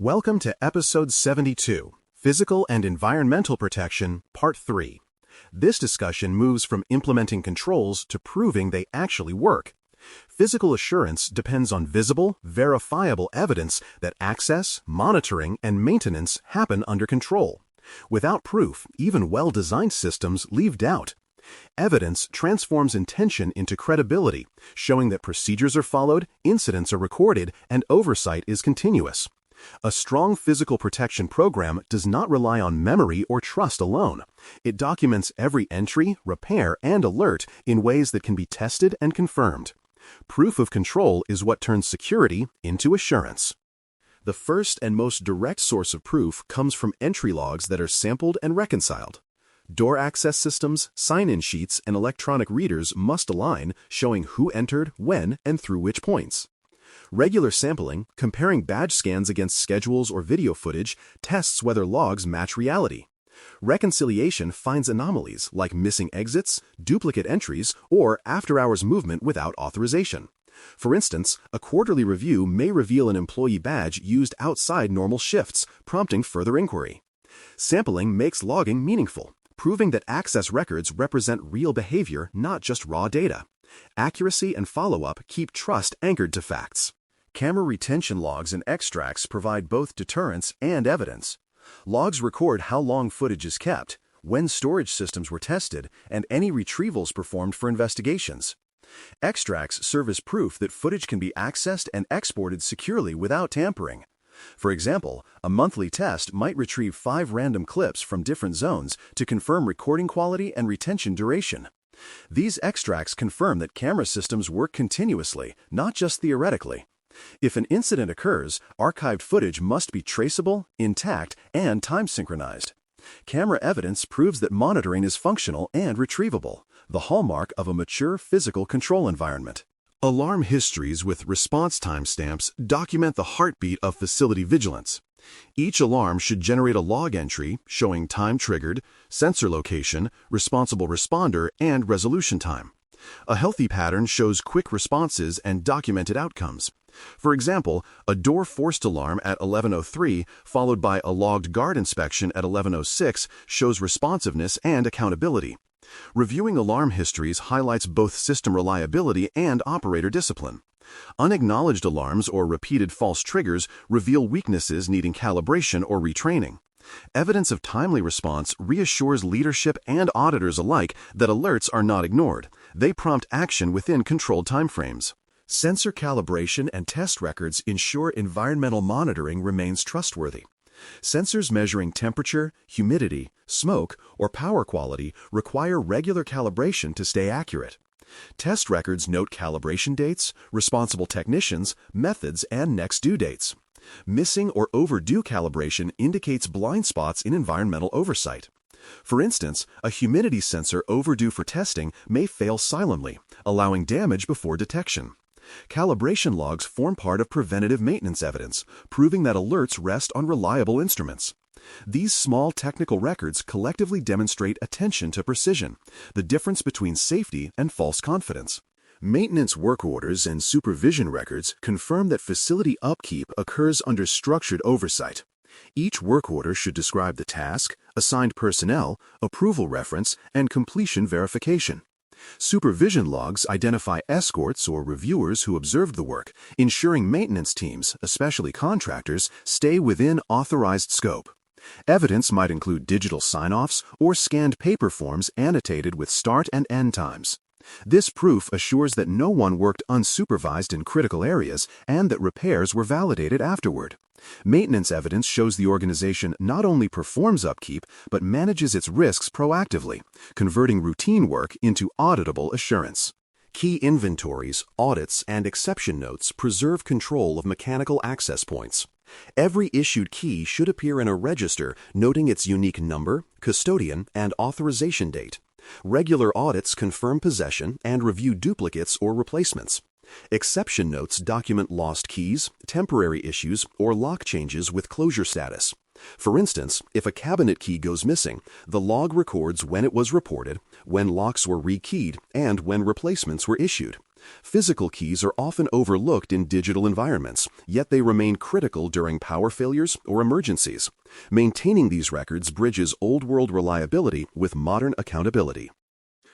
Welcome to Episode 72, Physical and Environmental Protection, Part 3. This discussion moves from implementing controls to proving they actually work. Physical assurance depends on visible, verifiable evidence that access, monitoring, and maintenance happen under control. Without proof, even well-designed systems leave doubt. Evidence transforms intention into credibility, showing that procedures are followed, incidents are recorded, and oversight is continuous. A strong physical protection program does not rely on memory or trust alone. It documents every entry, repair, and alert in ways that can be tested and confirmed. Proof of control is what turns security into assurance. The first and most direct source of proof comes from entry logs that are sampled and reconciled. Door access systems, sign-in sheets, and electronic readers must align, showing who entered, when, and through which points. Regular sampling, comparing badge scans against schedules or video footage, tests whether logs match reality. Reconciliation finds anomalies like missing exits, duplicate entries, or after-hours movement without authorization. For instance, a quarterly review may reveal an employee badge used outside normal shifts, prompting further inquiry. Sampling makes logging meaningful, proving that access records represent real behavior, not just raw data. Accuracy and follow-up keep trust anchored to facts. Camera retention logs and extracts provide both deterrence and evidence. Logs record how long footage is kept, when storage systems were tested, and any retrievals performed for investigations. Extracts serve as proof that footage can be accessed and exported securely without tampering. For example, a monthly test might retrieve 5 random clips from different zones to confirm recording quality and retention duration. These extracts confirm that camera systems work continuously, not just theoretically. If an incident occurs, archived footage must be traceable, intact, and time-synchronized. Camera evidence proves that monitoring is functional and retrievable, the hallmark of a mature physical control environment. Alarm histories with response timestamps document the heartbeat of facility vigilance. Each alarm should generate a log entry showing time triggered, sensor location, responsible responder, and resolution time. A healthy pattern shows quick responses and documented outcomes. For example, a door forced alarm at 11:03 followed by a logged guard inspection at 11:06 shows responsiveness and accountability. Reviewing alarm histories highlights both system reliability and operator discipline. Unacknowledged alarms or repeated false triggers reveal weaknesses needing calibration or retraining. Evidence of timely response reassures leadership and auditors alike that alerts are not ignored. They prompt action within controlled timeframes. Sensor calibration and test records ensure environmental monitoring remains trustworthy. Sensors measuring temperature, humidity, smoke, or power quality require regular calibration to stay accurate. Test records note calibration dates, responsible technicians, methods, and next due dates. Missing or overdue calibration indicates blind spots in environmental oversight. For instance, a humidity sensor overdue for testing may fail silently, allowing damage before detection. Calibration logs form part of preventative maintenance evidence, proving that alerts rest on reliable instruments. These small technical records collectively demonstrate attention to precision, the difference between safety and false confidence. Maintenance work orders and supervision records confirm that facility upkeep occurs under structured oversight. Each work order should describe the task, assigned personnel, approval reference, and completion verification. Supervision logs identify escorts or reviewers who observed the work, ensuring maintenance teams, especially contractors, stay within authorized scope. Evidence might include digital sign-offs or scanned paper forms annotated with start and end times. This proof assures that no one worked unsupervised in critical areas and that repairs were validated afterward. Maintenance evidence shows the organization not only performs upkeep, but manages its risks proactively, converting routine work into auditable assurance. Key inventories, audits, and exception notes preserve control of mechanical access points. Every issued key should appear in a register noting its unique number, custodian, and authorization date. Regular audits confirm possession and review duplicates or replacements. Exception notes document lost keys, temporary issues, or lock changes with closure status. For instance, if a cabinet key goes missing, the log records when it was reported, when locks were rekeyed, and when replacements were issued. Physical keys are often overlooked in digital environments, yet they remain critical during power failures or emergencies. Maintaining these records bridges old-world reliability with modern accountability.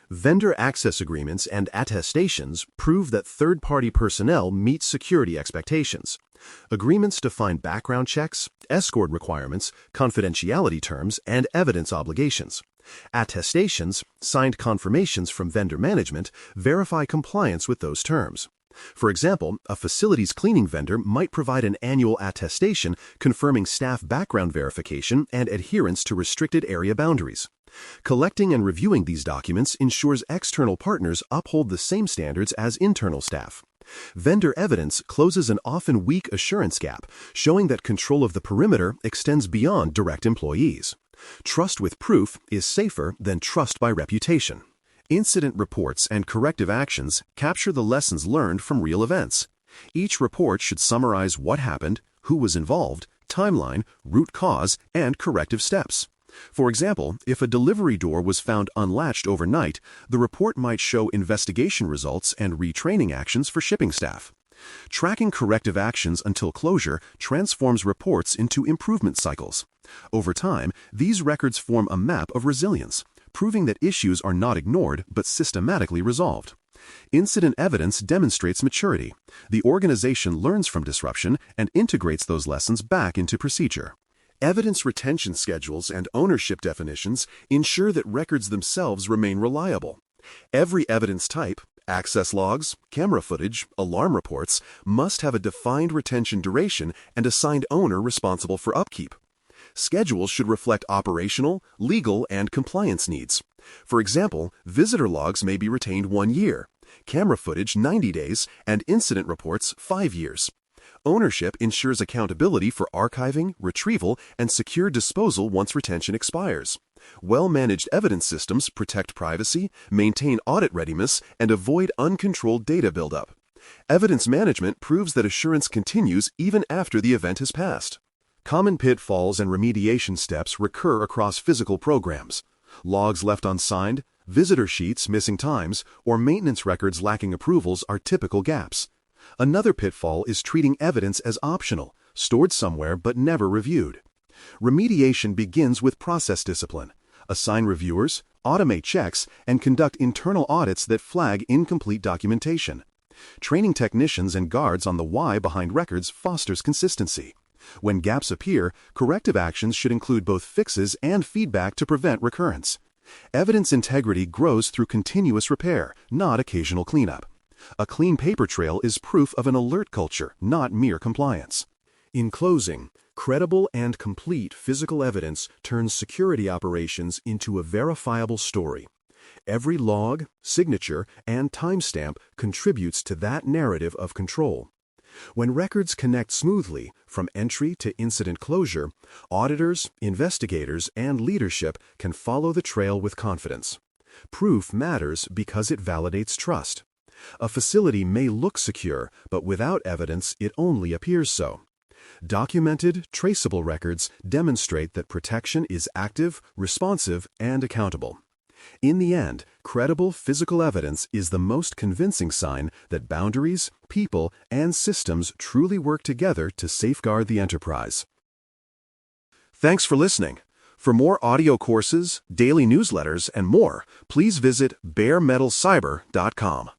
Vendor access agreements and attestations prove that third-party personnel meet security expectations. Agreements define background checks, escort requirements, confidentiality terms, and evidence obligations. Attestations, signed confirmations from vendor management, verify compliance with those terms. For example, a facilities cleaning vendor might provide an annual attestation confirming staff background verification and adherence to restricted area boundaries. Collecting and reviewing these documents ensures external partners uphold the same standards as internal staff. Vendor evidence closes an often weak assurance gap, showing that control of the perimeter extends beyond direct employees. Trust with proof is safer than trust by reputation. Incident reports and corrective actions capture the lessons learned from real events. Each report should summarize what happened, who was involved, timeline, root cause, and corrective steps. For example, if a delivery door was found unlatched overnight, the report might show investigation results and retraining actions for shipping staff. Tracking corrective actions until closure transforms reports into improvement cycles. Over time, these records form a map of resilience, proving that issues are not ignored but systematically resolved. Incident evidence demonstrates maturity. The organization learns from disruption and integrates those lessons back into procedure. Evidence retention schedules and ownership definitions ensure that records themselves remain reliable. Every evidence type, access logs, camera footage, alarm reports, must have a defined retention duration and assigned owner responsible for upkeep. Schedules should reflect operational, legal, and compliance needs. For example, visitor logs may be retained 1 year, camera footage 90 days, and incident reports 5 years. Ownership ensures accountability for archiving, retrieval, and secure disposal once retention expires. Well-managed evidence systems protect privacy, maintain audit readiness, and avoid uncontrolled data buildup. Evidence management proves that assurance continues even after the event has passed. Common pitfalls and remediation steps recur across physical programs. Logs left unsigned, visitor sheets missing times, or maintenance records lacking approvals are typical gaps. Another pitfall is treating evidence as optional, stored somewhere but never reviewed. Remediation begins with process discipline. Assign reviewers, automate checks, and conduct internal audits that flag incomplete documentation. Training technicians and guards on the why behind records fosters consistency. When gaps appear, corrective actions should include both fixes and feedback to prevent recurrence. Evidence integrity grows through continuous repair, not occasional cleanup. A clean paper trail is proof of an alert culture, not mere compliance. In closing, credible and complete physical evidence turns security operations into a verifiable story. Every log, signature, and timestamp contributes to that narrative of control. When records connect smoothly, from entry to incident closure, auditors, investigators, and leadership can follow the trail with confidence. Proof matters because it validates trust. A facility may look secure, but without evidence, it only appears so. Documented, traceable records demonstrate that protection is active, responsive, and accountable. In the end, credible physical evidence is the most convincing sign that boundaries, people, and systems truly work together to safeguard the enterprise. Thanks for listening. For more audio courses, daily newsletters, and more, please visit baremetalcyber.com.